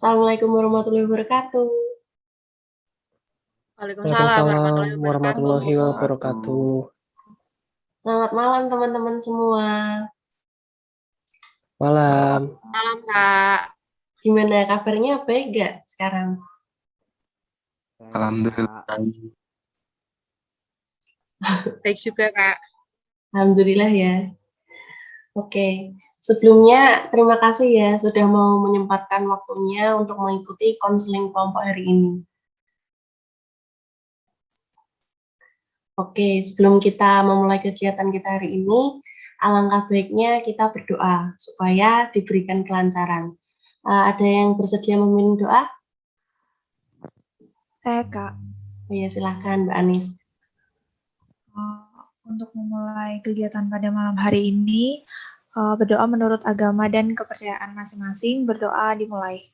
Assalamualaikum warahmatullahi wabarakatuh. Waalaikumsalam Waalaikumsalam warahmatullahi warahmatullahi wabarakatuh. wabarakatuh. Selamat malam teman-teman semua. Malam. Malam, Kak. Gimana kabarnya? Baik gak sekarang? Alhamdulillah. Baik juga, Kak. Alhamdulillah ya. Oke, sebelumnya terima kasih ya sudah mau menyempatkan waktunya untuk mengikuti konseling kelompok hari ini. Oke, sebelum kita memulai kegiatan kita hari ini, alangkah baiknya kita berdoa supaya diberikan kelancaran. Ada yang bersedia memimpin doa? Saya Kak, Oh ya, silahkan Mbak Anis. untuk memulai kegiatan pada malam hari ini, berdoa menurut agama dan kepercayaan masing-masing, berdoa dimulai.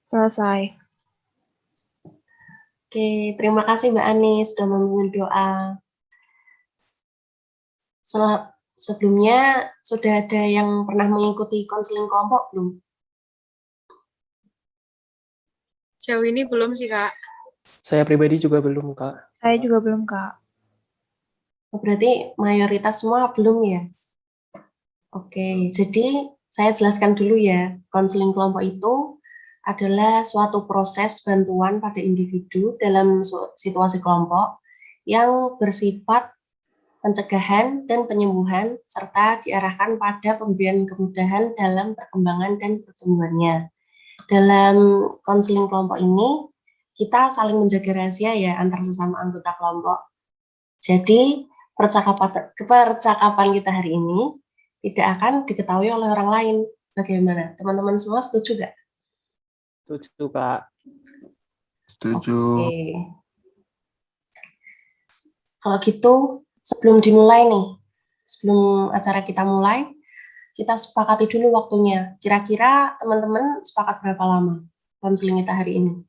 Selesai. Oke, terima kasih Mbak Anis sudah memimpin doa. Sebelumnya sudah ada yang pernah mengikuti konseling kelompok belum? Jauh ini belum sih, Kak. Saya pribadi juga belum, Kak. Saya juga belum, Kak. Berarti mayoritas semua belum ya? Oke, jadi saya jelaskan dulu ya. Konseling kelompok itu adalah suatu proses bantuan pada individu dalam situasi kelompok yang bersifat pencegahan dan penyembuhan, serta diarahkan pada pemberian kemudahan dalam perkembangan dan pertumbuhannya. Dalam konseling kelompok ini, kita saling menjaga rahasia ya antar sesama anggota kelompok. Jadi, percakapan kita hari ini tidak akan diketahui oleh orang lain. Bagaimana? Teman-teman semua setuju nggak? Setuju, Kak. Setuju. Oke. Kalau gitu, sebelum dimulai nih, sebelum acara kita mulai, kita sepakati dulu waktunya. Kira-kira teman-teman sepakat berapa lama konseling kita hari ini?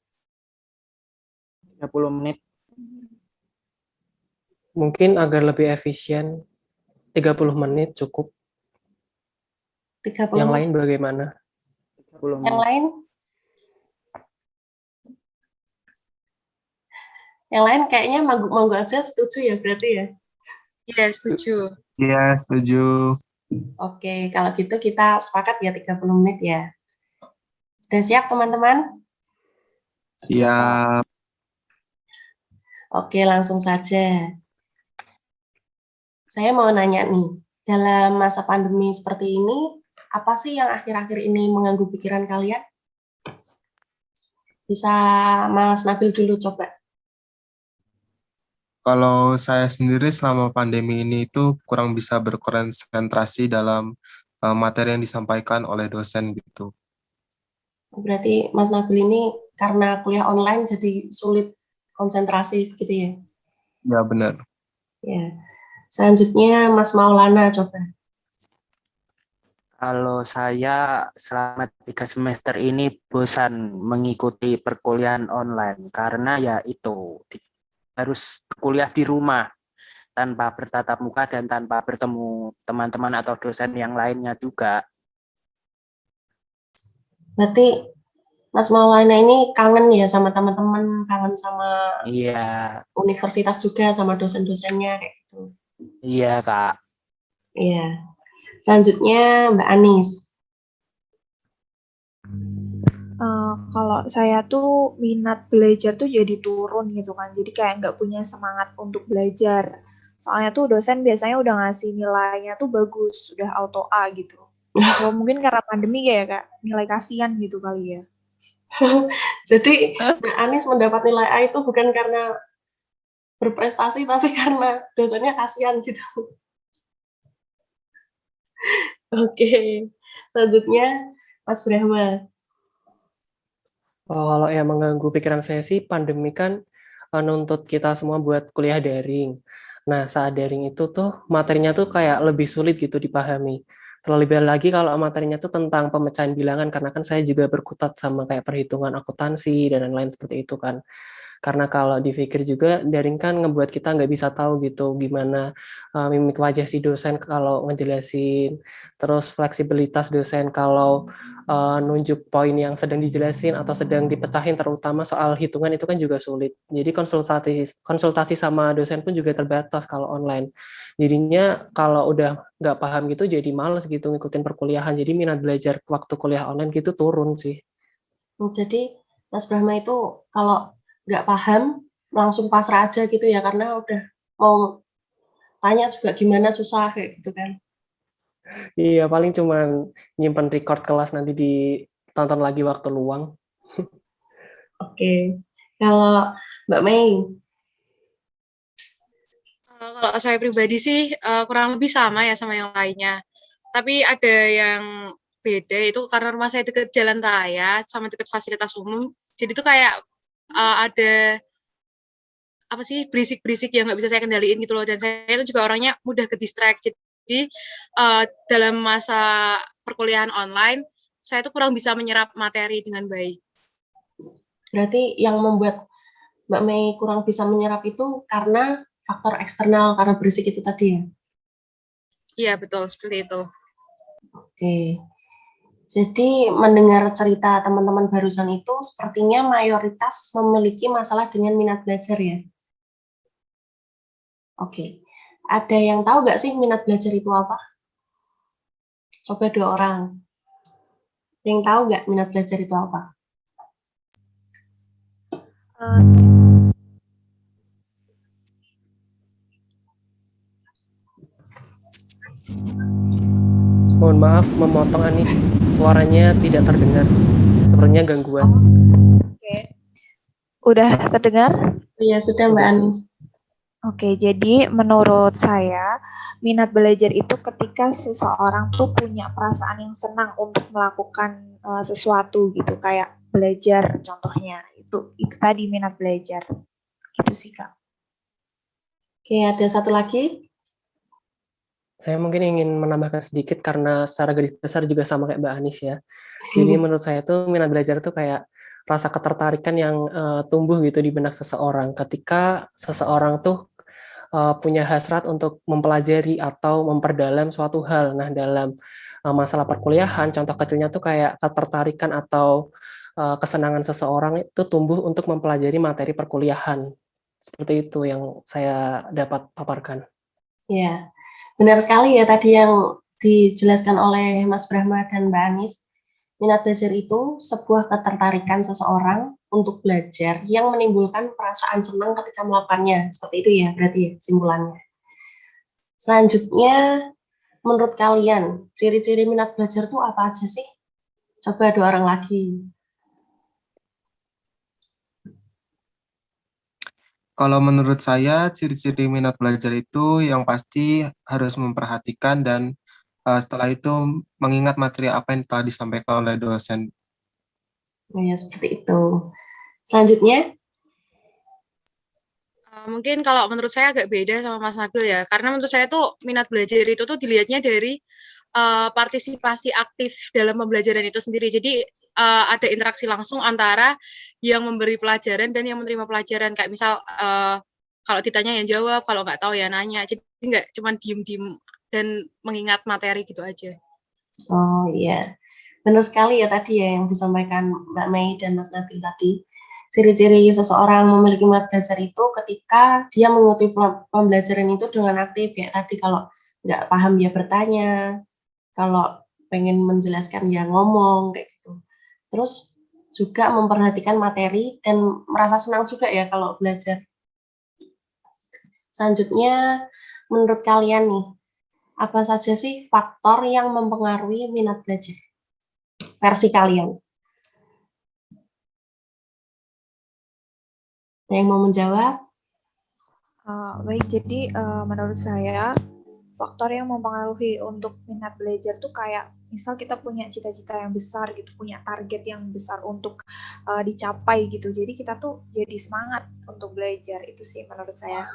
30 menit. Mungkin agar lebih efisien, 30 menit cukup. 30 Yang menit. lain bagaimana? 30 Yang menit. lain? Yang lain kayaknya manggu-manggu aja setuju ya berarti ya? Iya, setuju. Iya, setuju. Oke, kalau gitu kita sepakat ya 30 menit ya. Sudah siap teman-teman? Siap. Oke, langsung saja. Saya mau nanya nih, dalam masa pandemi seperti ini, apa sih yang akhir-akhir ini mengganggu pikiran kalian? Bisa Mas Nabil dulu coba. Kalau saya sendiri selama pandemi ini itu kurang bisa berkonsentrasi dalam materi yang disampaikan oleh dosen gitu. Berarti Mas Nabil ini karena kuliah online jadi sulit konsentrasi gitu ya? Ya, benar. Ya. Selanjutnya Mas Maulana coba. Kalau saya selama 3 semester ini bosan mengikuti perkuliahan online karena ya itu harus kuliah di rumah tanpa bertatap muka dan tanpa bertemu teman-teman atau dosen yang lainnya juga. Berarti Mas Maulana ini kangen ya sama teman-teman, kangen sama Iya, universitas juga, sama dosen-dosennya kayak gitu. iya Kak. Iya. Selanjutnya Mbak Anis. Kalau saya tuh minat belajar tuh jadi turun gitu kan, jadi kayak nggak punya semangat untuk belajar. Soalnya tuh dosen biasanya udah ngasih nilainya tuh bagus, udah auto A gitu. So, mungkin karena pandemi ya Kak, nilai kasihan gitu kali ya. Jadi Mbak Anis mendapat nilai A itu bukan karena berprestasi, tapi karena dosennya kasihan gitu. Oke. Selanjutnya Mas Brahma. Kalau yang mengganggu pikiran saya sih, pandemi kan nuntut kita semua buat kuliah daring. Nah, saat daring itu tuh materinya tuh kayak lebih sulit gitu dipahami. Terlebih lagi kalau materinya tuh tentang pemecahan bilangan, karena kan saya juga berkutat sama kayak perhitungan akuntansi dan lain-lain seperti itu kan. Karena kalau dipikir juga daring kan ngebuat kita nggak bisa tahu gitu gimana mimik wajah si dosen kalau ngejelasin, terus fleksibilitas dosen kalau nunjuk poin yang sedang dijelasin atau sedang dipecahin, terutama soal hitungan itu kan juga sulit. Jadi konsultasi sama dosen pun juga terbatas kalau online. Jadinya kalau udah nggak paham gitu jadi males gitu ngikutin perkuliahan. Jadi minat belajar waktu kuliah online gitu turun sih. Jadi Mas Brahma itu kalau nggak paham langsung pasrah aja gitu ya, karena udah mau tanya juga gimana susah kayak gitu kan. Iya, paling cuma nyimpen record kelas nanti ditonton lagi waktu luang. Oke. Kalau Mbak Mei, Kalau saya pribadi sih kurang lebih sama ya sama yang lainnya. Tapi ada yang beda itu karena rumah saya deket jalan raya sama deket fasilitas umum. Jadi tuh kayak ada apa sih berisik-berisik yang nggak bisa saya kendaliin gitu loh. Dan saya itu juga orangnya mudah ke distract. Jadi dalam masa perkuliahan online saya tuh kurang bisa menyerap materi dengan baik. berarti yang membuat Mbak Mei kurang bisa menyerap itu karena faktor eksternal, karena berisik itu tadi ya? Iya betul seperti itu. Oke. Jadi mendengar cerita teman-teman barusan itu sepertinya mayoritas memiliki masalah dengan minat belajar ya? Oke. Ada yang tahu nggak sih minat belajar itu apa? Coba 2 orang. Yang tahu nggak minat belajar itu apa? Mohon maaf memotong Anis, suaranya tidak terdengar. Sepertinya gangguan. Oke. Udah terdengar? Iya, sudah Mbak Anis. Oke, jadi menurut saya minat belajar itu ketika seseorang tuh punya perasaan yang senang untuk melakukan sesuatu gitu, kayak belajar contohnya. Itu tadi minat belajar. Gitu sih, Kak. Oke, ada satu lagi. Saya mungkin ingin menambahkan sedikit karena secara garis besar juga sama kayak Mbak Anis ya. Jadi menurut saya tuh minat belajar tuh kayak rasa ketertarikan yang tumbuh gitu di benak seseorang ketika seseorang tuh punya hasrat untuk mempelajari atau memperdalam suatu hal. Nah, dalam masalah perkuliahan, contoh kecilnya tuh kayak ketertarikan atau kesenangan seseorang itu tumbuh untuk mempelajari materi perkuliahan. Seperti itu yang saya dapat paparkan. Ya, benar sekali ya tadi yang dijelaskan oleh Mas Brahma dan Mbak Anis. Minat belajar itu sebuah ketertarikan seseorang untuk belajar yang menimbulkan perasaan senang ketika melakukannya. Seperti itu ya, berarti ya simpulannya. Selanjutnya, menurut kalian, ciri-ciri minat belajar itu apa aja sih? Coba 2 orang lagi. Kalau menurut saya, ciri-ciri minat belajar itu yang pasti harus memperhatikan dan setelah itu mengingat materi apa yang telah disampaikan oleh dosen. Oh ya, seperti itu. Selanjutnya, Mungkin kalau menurut saya agak beda sama Mas Nabil ya, karena menurut saya tuh minat belajar itu tuh dilihatnya dari partisipasi aktif dalam pembelajaran itu sendiri. Jadi ada interaksi langsung antara yang memberi pelajaran dan yang menerima pelajaran. Kayak misal kalau ditanya yang jawab, kalau nggak tahu ya nanya. Jadi nggak cuma diem-diem dan mengingat materi gitu aja. oh iya, benar sekali ya tadi ya yang disampaikan Mbak Mei dan Mas Nabil tadi. Ciri-ciri seseorang memiliki minat belajar itu ketika dia mengikuti pembelajaran itu dengan aktif. Ya tadi kalau nggak paham dia bertanya, kalau pengen menjelaskan dia ngomong, kayak gitu. Terus juga memperhatikan materi dan merasa senang juga ya kalau belajar. Selanjutnya, menurut kalian nih, apa saja sih faktor yang mempengaruhi minat belajar? Versi kalian. Ada yang mau menjawab? Baik, jadi menurut saya faktor yang mempengaruhi untuk minat belajar tuh kayak misal kita punya cita-cita yang besar gitu, punya target yang besar untuk dicapai gitu. Jadi kita tuh jadi semangat untuk belajar, itu sih menurut saya.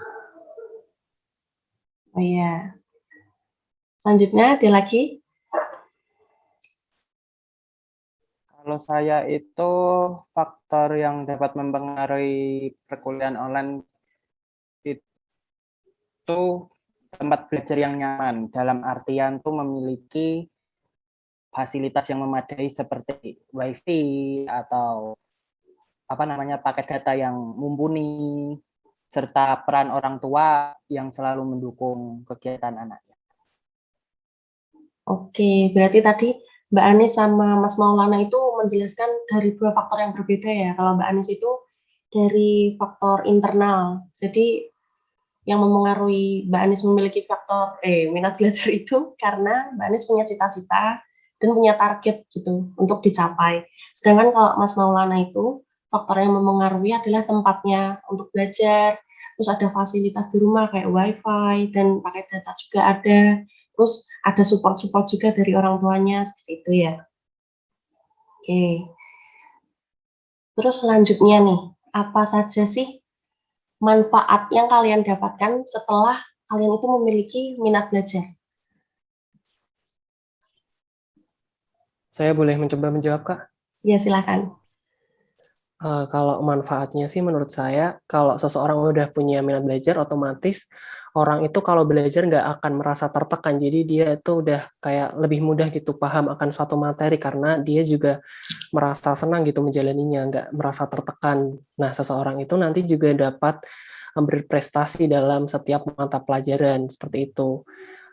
Oh iya. Selanjutnya, ada lagi? Kalau saya itu faktor yang dapat mempengaruhi perkuliahan online itu tempat belajar yang nyaman, dalam artian tuh memiliki fasilitas yang memadai seperti WiFi atau paket data yang mumpuni, serta peran orang tua yang selalu mendukung kegiatan anaknya. Oke, berarti tadi Mbak Anis sama Mas Maulana itu menjelaskan dari dua faktor yang berbeda ya. Kalau Mbak Anis itu dari faktor internal. Jadi yang mempengaruhi Mbak Anis memiliki faktor minat belajar itu karena Mbak Anis punya cita-cita dan punya target gitu untuk dicapai. Sedangkan kalau Mas Maulana itu faktor yang mempengaruhi adalah tempatnya untuk belajar, terus ada fasilitas di rumah kayak wifi dan paket data juga ada, terus ada support-support juga dari orang tuanya seperti itu ya. Oke. Terus selanjutnya nih, apa saja sih manfaat yang kalian dapatkan setelah kalian itu memiliki minat belajar? Saya boleh mencoba menjawab, Kak? Ya, silakan. Kalau manfaatnya sih menurut saya, kalau seseorang udah punya minat belajar, otomatis orang itu kalau belajar nggak akan merasa tertekan. Jadi dia itu udah kayak lebih mudah gitu paham akan suatu materi karena dia juga merasa senang gitu menjalaninya, nggak merasa tertekan. Nah, seseorang itu nanti juga dapat berprestasi dalam setiap mata pelajaran seperti itu.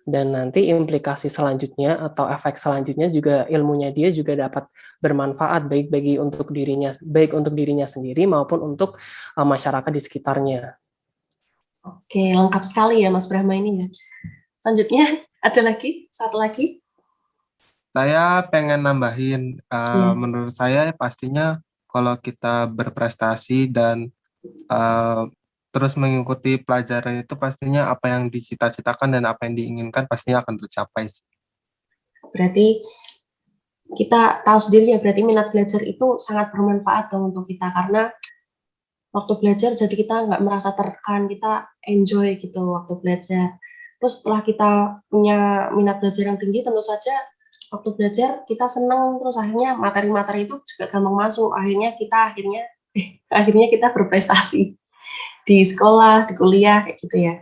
Dan nanti implikasi selanjutnya atau efek selanjutnya juga ilmunya dia juga dapat bermanfaat baik untuk dirinya sendiri maupun untuk masyarakat di sekitarnya. Oke, lengkap sekali ya Mas Brahma ini ya. Selanjutnya ada lagi, satu lagi. Saya pengen nambahin, Ya. menurut saya pastinya kalau kita berprestasi dan terus mengikuti pelajaran itu pastinya apa yang dicita-citakan dan apa yang diinginkan pastinya akan tercapai. Berarti kita tahu sendiri ya, berarti minat belajar itu sangat bermanfaat dong untuk kita karena waktu belajar jadi kita nggak merasa tertekan, kita enjoy gitu waktu belajar. Terus setelah kita punya minat belajar yang tinggi, tentu saja waktu belajar kita senang, terus akhirnya materi-materi itu juga gampang masuk. Akhirnya kita berprestasi di sekolah, di kuliah kayak gitu ya.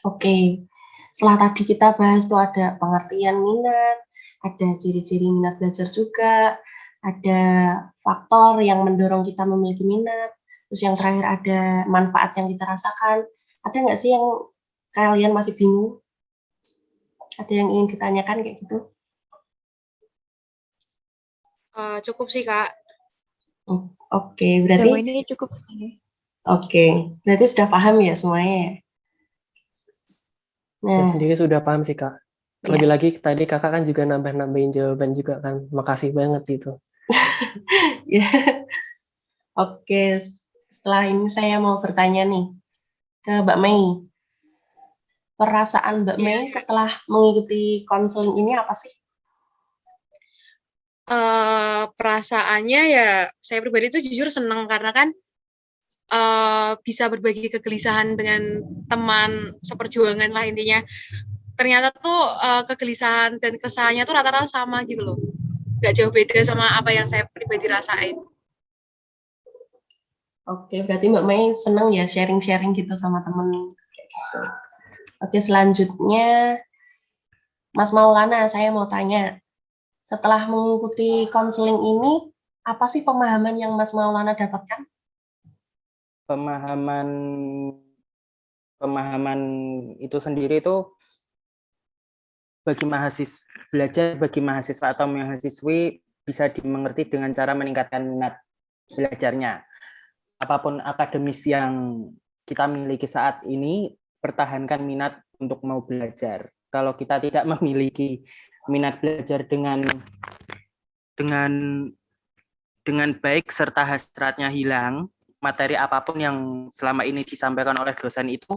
Oke. Setelah tadi kita bahas tuh ada pengertian minat, ada ciri-ciri minat belajar juga, ada faktor yang mendorong kita memiliki minat, terus yang terakhir ada manfaat yang kita rasakan. Ada nggak sih yang kalian masih bingung? Ada yang ingin ditanyakan kayak gitu? Cukup sih, Kak. Oke, berarti Demo ini cukup sih. Oke, berarti sudah paham ya semuanya ya? Saya Nah, sendiri sudah paham sih, Kak. Terlebih lagi tadi Kakak kan juga nambahin jawaban juga kan. Makasih banget itu. ya. Oke, setelah ini saya mau bertanya nih ke Mbak Mei. Perasaan Mbak Mei setelah mengikuti konseling ini apa sih? Perasaannya ya saya pribadi tuh jujur seneng karena kan bisa berbagi kegelisahan dengan teman seperjuangan lah intinya. Ternyata tuh kegelisahan dan keresahannya tuh rata-rata sama gitu loh. Nggak jauh beda sama apa yang saya pribadi rasain. Oke, berarti Mbak Mei senang ya sharing-sharing gitu sama temen. Kayak gitu. Oke, selanjutnya Mas Maulana, saya mau tanya. Setelah mengikuti konseling ini, apa sih pemahaman yang Mas Maulana dapatkan? Pemahaman itu sendiri itu bagi mahasiswa atau mahasiswi bisa dimengerti dengan cara meningkatkan minat belajarnya. Apapun akademis yang kita miliki saat ini, pertahankan minat untuk mau belajar. Kalau kita tidak memiliki minat belajar dengan baik serta hasratnya hilang, materi apapun yang selama ini disampaikan oleh dosen itu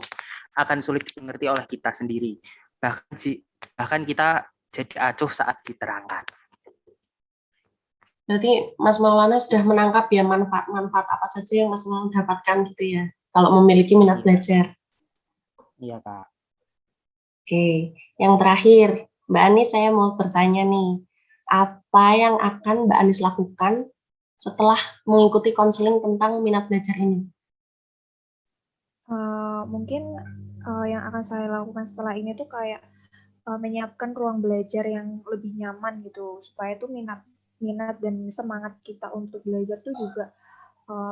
akan sulit dimengerti oleh kita sendiri. Bahkan kita jadi acuh saat diterangkan. Berarti Mas Maulana sudah menangkap ya manfaat-manfaat apa saja yang Mas Maulana dapatkan gitu ya, kalau memiliki minat belajar. Iya, Kak. Oke, yang terakhir, Mbak Ani saya mau bertanya nih. apa yang akan Mbak Anis lakukan setelah mengikuti konseling tentang minat belajar ini? Mungkin yang akan saya lakukan setelah ini tuh kayak menyiapkan ruang belajar yang lebih nyaman gitu, supaya tuh minat dan semangat kita untuk belajar tuh juga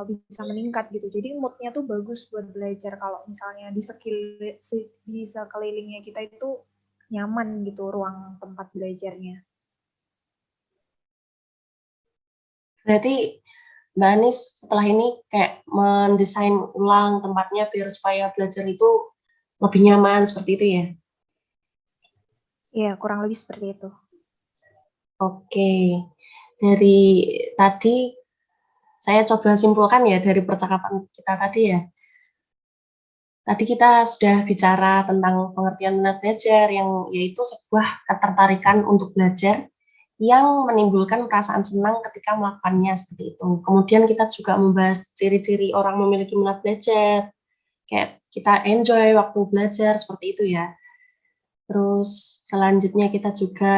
bisa meningkat gitu. Jadi moodnya tuh bagus buat belajar kalau misalnya di sekelilingnya kita itu nyaman gitu ruang tempat belajarnya. Berarti Mbak Anis setelah ini kayak mendesain ulang tempatnya biar supaya belajar itu lebih nyaman seperti itu ya? Iya, kurang lebih seperti itu. Oke, dari tadi saya coba simpulkan ya dari percakapan kita tadi ya. Tadi kita sudah bicara tentang pengertian minat belajar yang yaitu sebuah ketertarikan untuk belajar yang menimbulkan perasaan senang ketika melakukannya seperti itu. Kemudian kita juga membahas ciri-ciri orang memiliki minat belajar, kayak kita enjoy waktu belajar seperti itu ya. Terus selanjutnya kita juga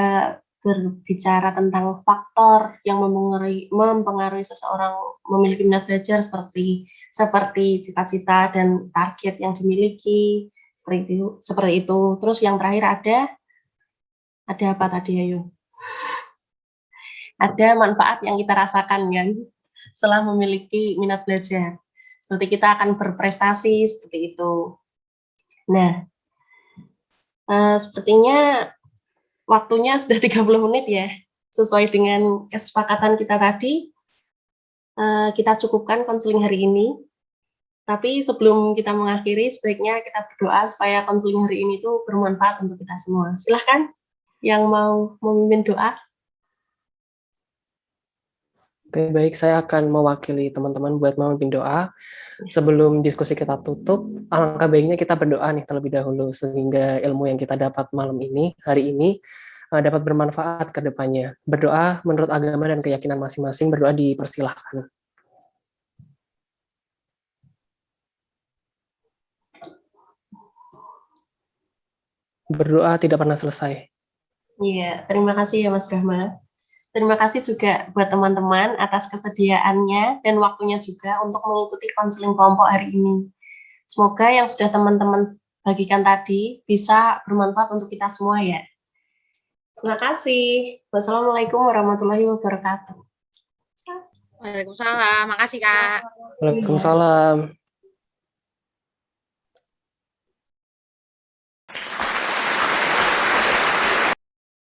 berbicara tentang faktor yang mempengaruhi seseorang memiliki minat belajar seperti cita-cita dan target yang dimiliki seperti itu. Terus yang terakhir ada apa tadi ayo? Ada manfaat yang kita rasakan kan setelah memiliki minat belajar. Seperti kita akan berprestasi seperti itu. Nah, sepertinya waktunya sudah 30 menit ya. Sesuai dengan kesepakatan kita tadi, kita cukupkan konseling hari ini. Tapi sebelum kita mengakhiri, sebaiknya kita berdoa supaya konseling hari ini tuh bermanfaat untuk kita semua. Silahkan yang mau memimpin doa. Oke, baik, saya akan mewakili teman-teman buat memimpin doa. Sebelum diskusi kita tutup, alangkah baiknya kita berdoa nih terlebih dahulu, sehingga ilmu yang kita dapat malam ini, hari ini, dapat bermanfaat ke depannya. Berdoa menurut agama dan keyakinan masing-masing, berdoa dipersilahkan. Berdoa tidak pernah selesai. Iya, terima kasih ya Mas Brahma. Terima kasih juga buat teman-teman atas kesediaannya dan waktunya juga untuk mengikuti konseling kelompok hari ini. Semoga yang sudah teman-teman bagikan tadi bisa bermanfaat untuk kita semua ya. Terima kasih. Wassalamualaikum warahmatullahi wabarakatuh. Waalaikumsalam. Makasih, Kak. Waalaikumsalam.